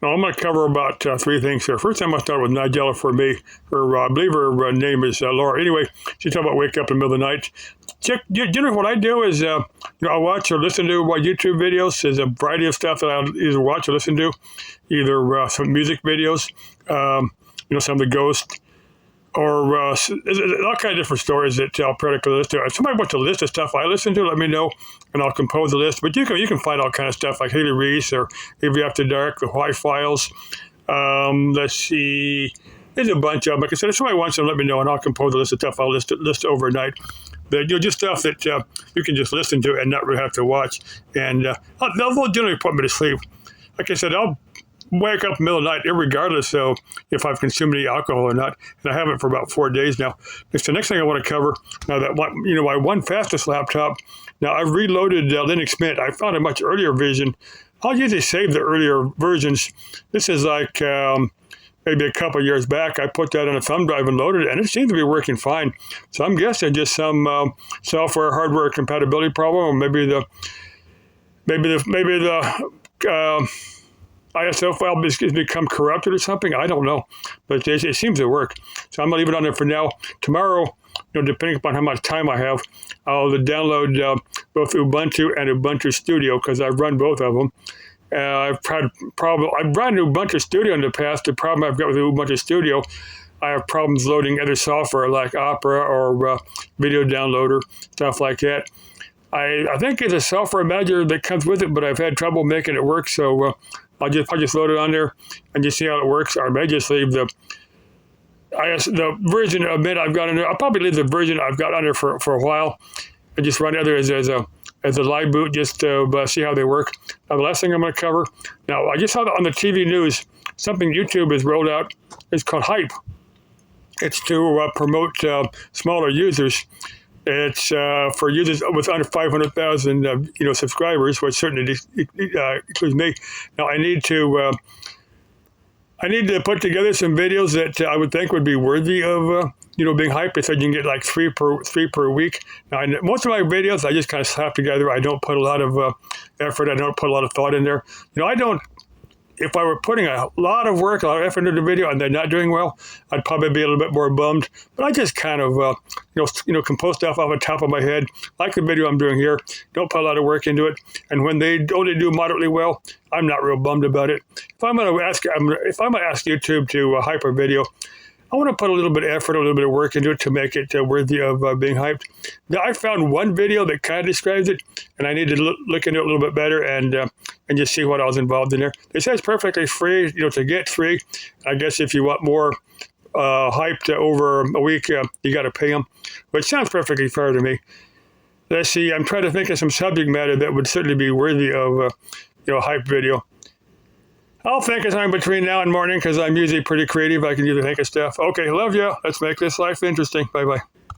Now, I'm going to cover about three things here. First, I'm going to start with Nigella for me. I believe her name is Laura. Anyway, she talked about wake up in the middle of the night. What I do is, I watch or listen to YouTube videos. There's a variety of stuff that I either watch or listen to, either some music videos, some of the ghosts, or all kinds of different stories that I'll periodically listen to. If somebody wants a list of stuff I listen to, let me know, and I'll compose a list. But you can find all kinds of stuff like Haley Reese or Maybe After Dark, the Hawaii Files. Let's see. There's a bunch of them. Like I said, if somebody wants them, let me know, and I'll compose a list of stuff I'll list overnight. But just stuff that you can just listen to and not really have to watch. And they'll generally put me to sleep. Like I said, I'll wake up in the middle of the night, regardless of if I've consumed any alcohol or not, and I haven't for about 4 days now. It's the next thing I want to cover. Now that my one fastest laptop. Now I've reloaded Linux Mint. I found a much earlier version. I'll usually save the earlier versions. This is like maybe a couple of years back. I put that on a thumb drive and loaded it, and it seems to be working fine. So I'm guessing just some software hardware compatibility problem, or maybe the ISO file has become corrupted or something. I don't know, but it seems to work. So I'm going to leave it on there for now. Tomorrow, depending upon how much time I have, I'll download both Ubuntu and Ubuntu Studio because I've run both of them. I've run Ubuntu Studio in the past. The problem I've got with Ubuntu Studio, I have problems loading other software like Opera or Video Downloader, stuff like that. I think it's a software manager that comes with it, but I've had trouble making it work. So I'll just load it on there and just see how it works. Or I may just leave the version of Mint I've got on there. I'll probably leave the version I've got on there for a while and just run it other as a live boot just to see how they work. Now, the last thing I'm going to cover. Now, I just saw on the TV news something YouTube has rolled out. It's called Hype. It's to promote smaller users. It's for users with under 500,000 subscribers, which certainly includes me. Now I need to put together some videos that I would think would be worthy of being hyped. They said you can get like three per week. Now most of my videos I just kind of slap together. I don't put a lot of effort. I don't put a lot of thought in there. I don't. If I were putting a lot of work, a lot of effort into the video, and they're not doing well, I'd probably be a little bit more bummed. But I just kind of, compose stuff off the top of my head, like the video I'm doing here. Don't put a lot of work into it. And when they only do moderately well, I'm not real bummed about it. If I'm going to ask YouTube to hype a video, I want to put a little bit of effort, a little bit of work into it to make it worthy of being hyped. Now, I found one video that kind of describes it, and I need to look into it a little bit better and just see what I was involved in there. It says perfectly free, to get free. I guess if you want more hyped over a week, you got to pay them. But it sounds perfectly fair to me. Let's see. I'm trying to think of some subject matter that would certainly be worthy of a hype video. I'll think of something between now and morning because I'm usually pretty creative. I can usually think of stuff. Okay, love you. Let's make this life interesting. Bye-bye.